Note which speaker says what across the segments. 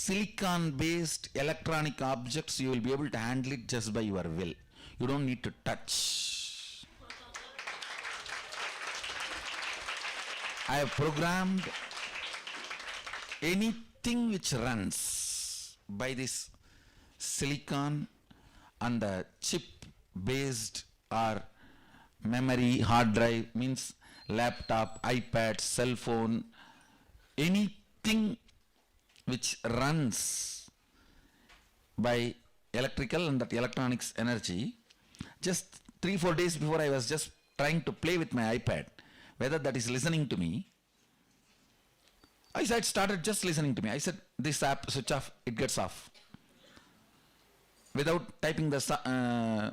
Speaker 1: silicon based electronic objects, you will be able to handle it just by your will. You don't need to touch. I have programmed anything which runs by this silicon and the chip based or memory hard drive, means laptop, iPad, cell phone, anything which runs by electrical and that electronics energy. Just 3-4 days before, I was just trying to play with my iPad, whether that is listening to me. I said, started just listening to me. I said, this app, switch off, it gets off. Without typing the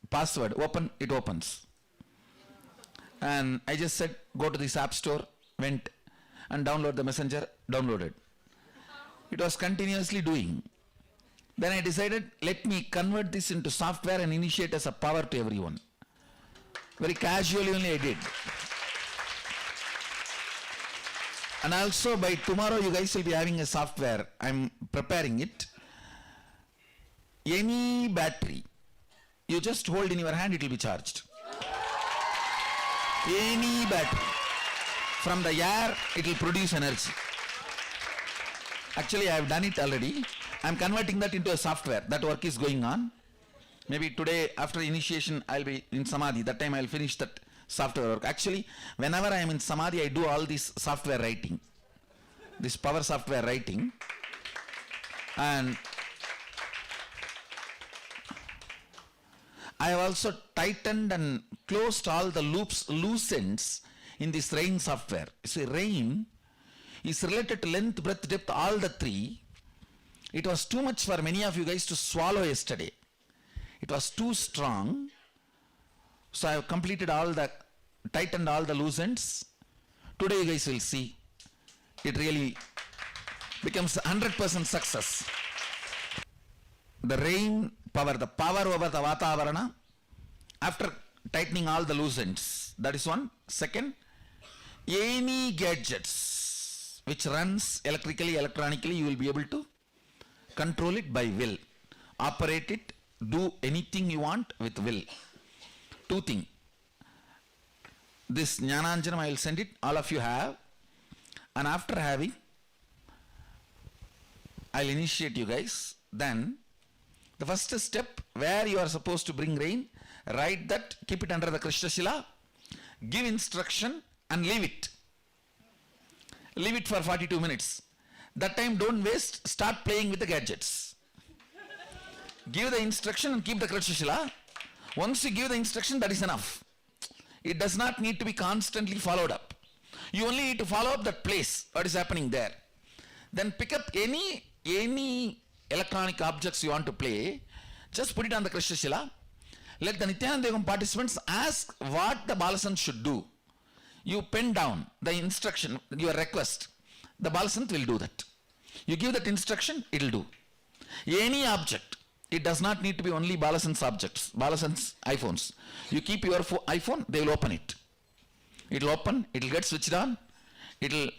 Speaker 1: password, open, it opens. And I just said, go to this app store, went and download the messenger, downloaded. It was continuously doing. Then I decided, let me convert this into software and initiate as a power to everyone. Very casually only I did. And also by tomorrow you guys will be having a software. I'm preparing it. Any battery, you just hold in your hand, it will be charged. Any battery. From the air, it will produce energy. Actually, I have done it already. I am converting that into a software. That work is going on. Maybe today, after initiation, I will be in Samadhi. That time I will finish that software work. Actually, whenever I am in Samadhi, I do all this software writing. This power software writing. And I have also tightened and closed all the loops, loose ends in this RAIN software. See, RAIN is related to length, breadth, depth, all the three. It was too much for many of you guys to swallow yesterday. It was too strong. So I have completed all the, tightened all the loose ends. Today you guys will see. It really becomes 100% success. The RAIN power, the power over the Vatavarana, after tightening all the loose ends. That is one. Second, any gadgets which runs electrically, electronically, you will be able to control it by will. Operate it, do anything you want with will. Two things. This Jnananjanam, I will send it, all of you have. And after having, I will initiate you guys. Then, the first step, where you are supposed to bring RAIN, write that, keep it under the Krishna Shila, give instruction and leave it. Leave it for 42 minutes. That time don't waste, start playing with the gadgets. Give the instruction and keep the Krishna Shila. Once you give the instruction, that is enough. It does not need to be constantly followed up. You only need to follow up that place, what is happening there. Then pick up any electronic objects you want to play, just put it on the Krishna Shila. Let the Nityananda Yogam participants ask what the Balasant should do. You pen down the instruction, your request. The Balasant will do that. You give that instruction, it will do. Any object, it does not need to be only Balasant's objects, Balasant's iPhones. You keep your iPhone, they will open it. It will open, it will get switched on, it will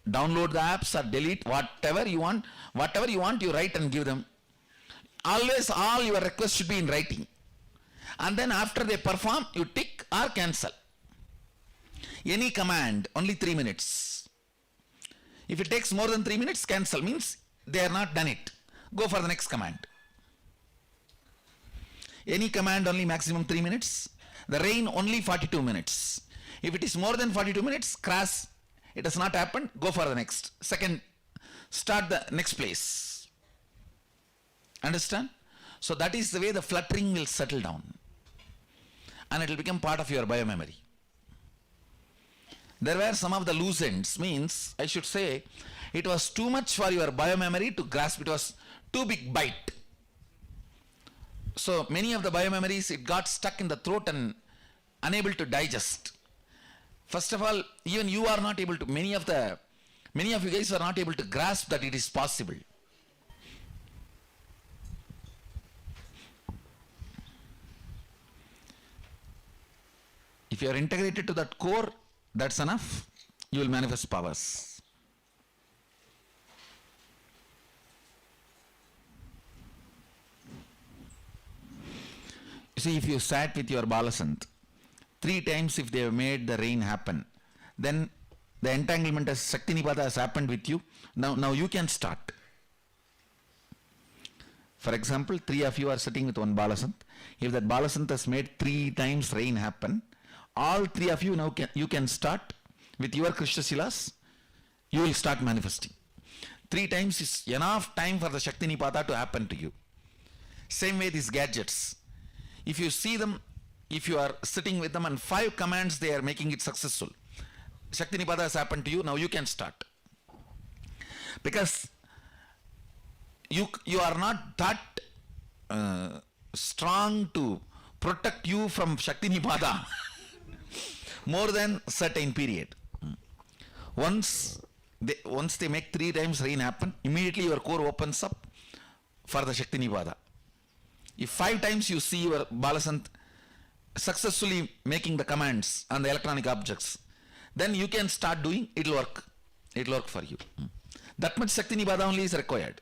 Speaker 1: download the apps or delete whatever you want. Whatever you want, you write and give them. Always all your requests should be in writing. And then after they perform, you tick or cancel. Any command, only 3 minutes. If it takes more than 3 minutes, cancel, means they are not done it. Go for the next command. Any command, only maximum 3 minutes. The RAIN, only 42 minutes. If it is more than 42 minutes, crash, it has not happened, go for the next. Second, start the next place. Understand? So that is the way the fluttering will settle down. And it will become part of your biomemory. There were some of the loose ends, means, I should say, it was too much for your biomemory to grasp. It was too big bite. So many of the biomemories, it got stuck in the throat and unable to digest. First of all, even you are not able to, many of you guys are not able to grasp that it is possible. If you are integrated to that core, that's enough. You will manifest powers. See, if you sat with your Balasant, 3 times if they have made the rain happen, then the entanglement as Shakti Nipada has happened with you. Now you can start. For example, 3 of you are sitting with one Balasant. If that Balasant has made 3 times rain happen, all 3 of you now you can start with your Krishna Shilas. You will start manifesting. 3 times is enough time for the Shakti Nipada to happen to you. Same way these gadgets. If you see them, if you are sitting with them and 5 commands they are making it successful, Shakti Nipada has happened to you, now you can start. Because you are not that strong to protect you from Shakti Nipada more than certain period. Once they make 3 times rain happen, immediately your core opens up for the Shakti Nipada. If 5 times you see your Balasant successfully making the commands on the electronic objects, then you can start doing, it will work. It will work for you. That much Shakti Nipada only is required.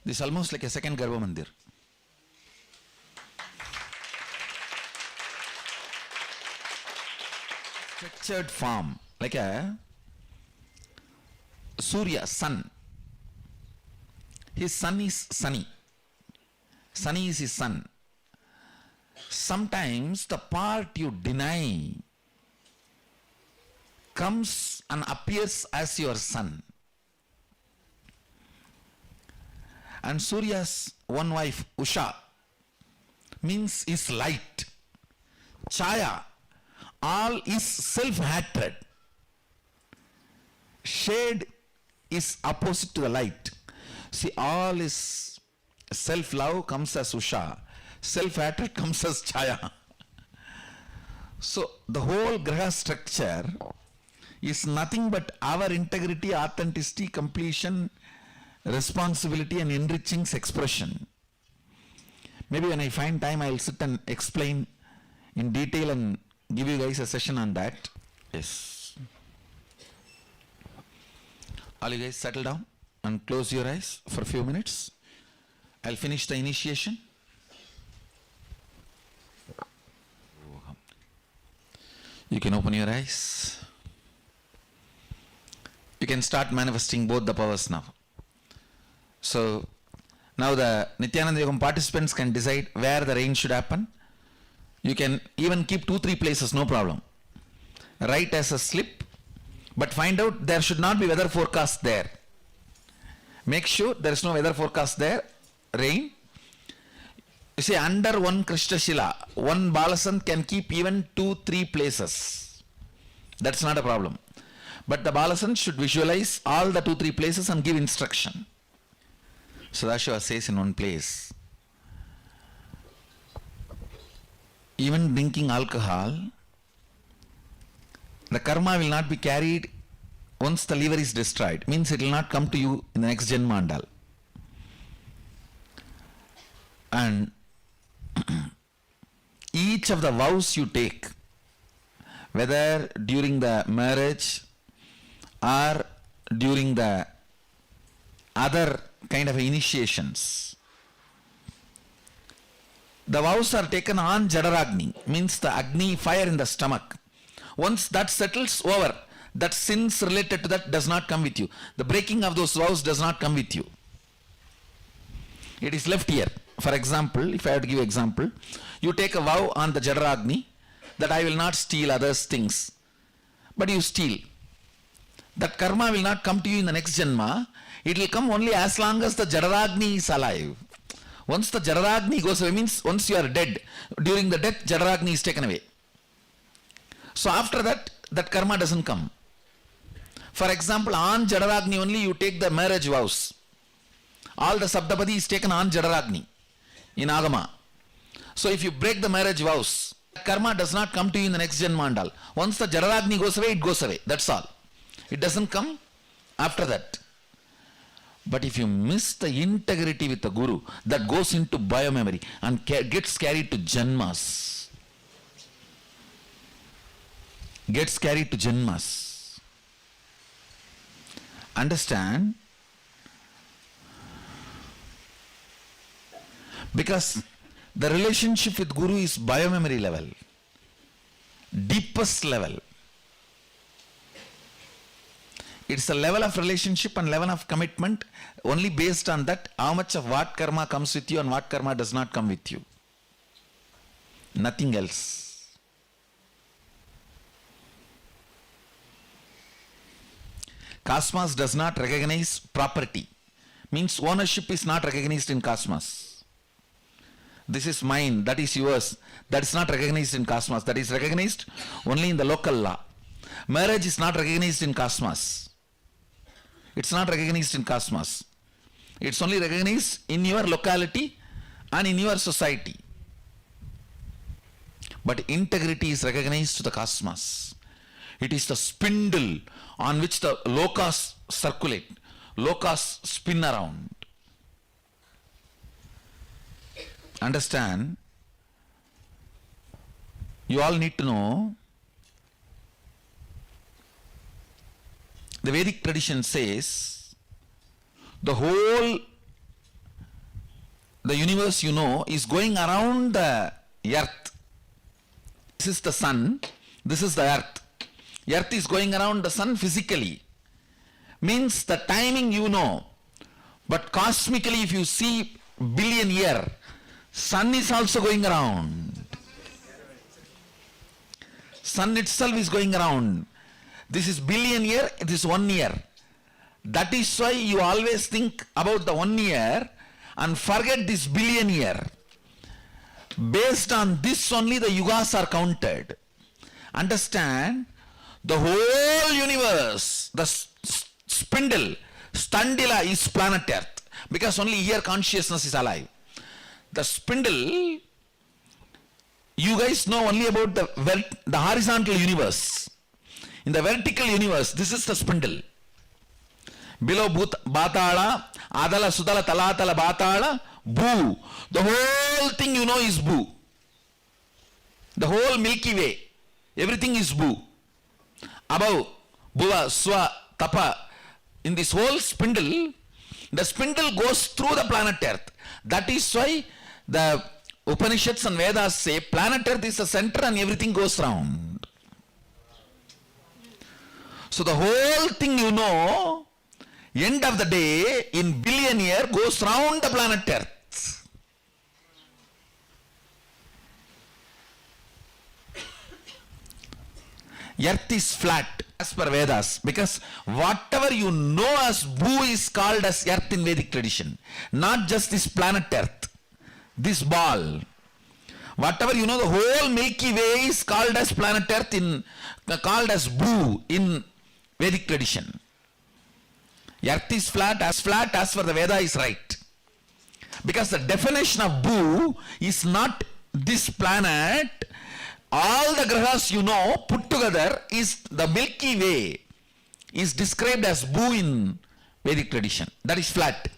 Speaker 1: This is almost like a second Garbha Mandir. Structured form, like a Surya, sun. His sun is sunny. Sunny is his sun. Sometimes the part you deny comes and appears as your sun. And Surya's one wife, Usha, means is light. Chaya, all is self-hatred. Shade is opposite to the light. See, all is self-love comes as Usha. Self-hatred comes as Chaya. So, the whole Graha structure is nothing but our integrity, authenticity, completion, responsibility and enriching expression. Maybe when I find time, I will sit and explain in detail and give you guys a session on that. Yes. All you guys settle down and close your eyes for a few minutes. I'll finish the initiation. You can open your eyes. You can start manifesting both the powers now. So, now the Nityananda Yogam participants can decide where the rain should happen. You can even keep 2-3 places, no problem. Write as a slip, but find out there should not be weather forecast there. Make sure there is no weather forecast there, rain. You see, under one Krishna Shila, one Balasant can keep even 2-3 places. That's not a problem. But the Balasant should visualize all the 2-3 places and give instruction. Sadashiva says in one place, even drinking alcohol, the karma will not be carried once the liver is destroyed. Means it will not come to you in the next Janma and all. And each of the vows you take, whether during the marriage or during the other kind of initiations, the vows are taken on Jadaragni, means the Agni, fire in the stomach. Once that settles over, that sins related to that does not come with you. The breaking of those vows does not come with you. It is left here. For example, if I have to give example, you take a vow on the Jadaragni that I will not steal others' things, but you steal. That karma will not come to you in the next Janma. It will come only as long as the Jadaragni is alive. Once the Jadaragni goes away, means once you are dead, during the death, Jadaragni is taken away. So after that, that karma doesn't come. For example, on Jadaragni only you take the marriage vows. All the Sabdapadi is taken on Jadaragni in Agama. So if you break the marriage vows, karma does not come to you in the next Janma and all. Once the Jadaragni goes away, it goes away. That's all. It doesn't come after that. But if you miss the integrity with the Guru, that goes into biomemory and gets carried to Janmas. Gets carried to Janmas. Understand, Because the relationship with Guru is biomemory level, deepest level. It's a level of relationship and level of commitment only based on that, how much of what karma comes with you and what karma does not come with you. Nothing else. Cosmos does not recognize property. Means ownership is not recognized in cosmos. This is mine, that is yours. That is not recognized in cosmos. That is recognized only in the local law. Marriage is not recognized in cosmos. It's not recognized in cosmos. It's only recognized in your locality and in your society. But integrity is recognized to the cosmos. It is the spindle on which the lokas circulate, lokas spin around. Understand? You all need to know, the Vedic tradition says, the universe you know is going around the earth. This is the sun, this is the earth. Earth is going around the sun physically. Means the timing you know. But cosmically if you see billion year, sun is also going around. Sun itself is going around. This is billion year, it is 1 year. That is why you always think about the 1 year and forget this billion year. Based on this only the yugas are counted. Understand? The whole universe, the spindle, Standila is planet Earth. Because only here consciousness is alive. The spindle, you guys know only about the horizontal universe. In the vertical universe, this is the spindle. Below Batala, Adala, Sudala, Talatala, Batala, Bhu. The whole thing you know is Bhu. The whole Milky Way, everything is Bhu. Above, Bhuva, Swa, Tapa, in this whole spindle, the spindle goes through the planet Earth. That is why the Upanishads and Vedas say planet Earth is the center and everything goes round. So the whole thing you know, end of the day, in billion year, goes round the planet Earth. Earth is flat as per Vedas, because whatever you know as Bhu is called as Earth in Vedic tradition. Not just this planet Earth, this ball. Whatever you know, the whole Milky Way is called as planet Earth, called as Bhu in Vedic tradition. Earth is flat as per the Veda is right. Because the definition of Bhu is not this planet. All the grahas you know put together is the Milky Way is described as Bhu in Vedic tradition. That is flat.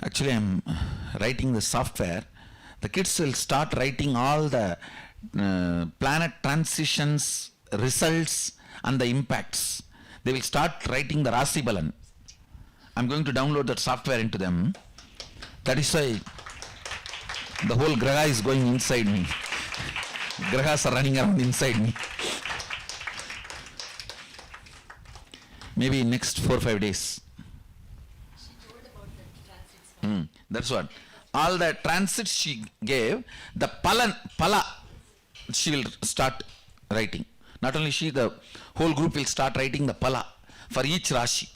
Speaker 1: Actually, I am writing the software. The kids will start writing all the planet transitions, results and the impacts. They will start writing the Rasi Balan. I'm going to download that software into them. That is why the whole graha is going inside me. Grahas are running around inside me. Maybe next 4 or 5 days. That's what. All the transits she gave, the pala, she will start writing. Not only she, the whole group will start writing the pala for each Rashi.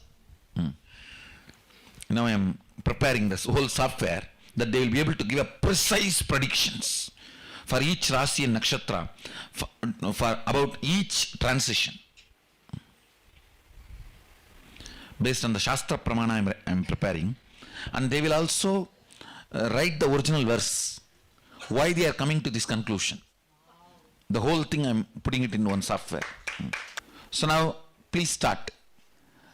Speaker 1: Now I am preparing this whole software that they will be able to give a precise predictions for each Rashi and Nakshatra for about each transition. Based on the Shastra Pramana I am preparing. And they will also write the original verse. Why they are coming to this conclusion. The whole thing I am putting it in one software. So now please start.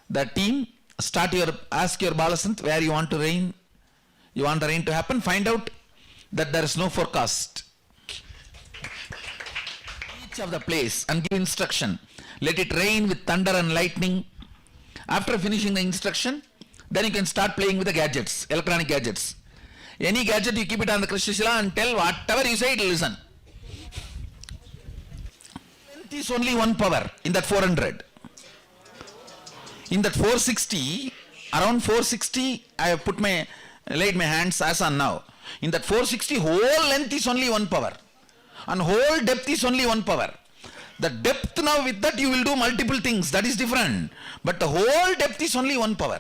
Speaker 1: The team, ask your Balasant where you want to rain. You want the rain to happen. Find out that there is no forecast. each of the place and give instruction. Let it rain with thunder and lightning. After finishing the instruction, then you can start playing with the gadgets, electronic gadgets. Any gadget you keep it on the Krishna Shila and tell whatever you say, it will listen. Length is only one power in that 400. In that 460, around 460, I have laid my hands as on now. In that 460, whole length is only one power. And whole depth is only one power. The depth now, with that you will do multiple things, that is different. But the whole depth is only one power.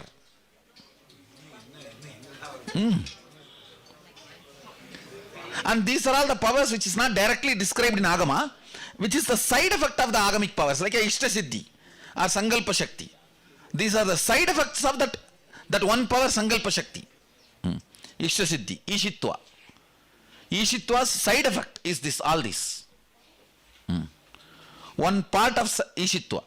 Speaker 1: And these are all the powers which is not directly described in Agama, which is the side effect of the Agamic powers, like Ishta Siddhi or Sankalpa Shakti. These are the side effects of that one power, Sankalpa Shakti. Ishta Siddhi, Ishitva. Ishitva's side effect is this, all this. One part of Ishitva.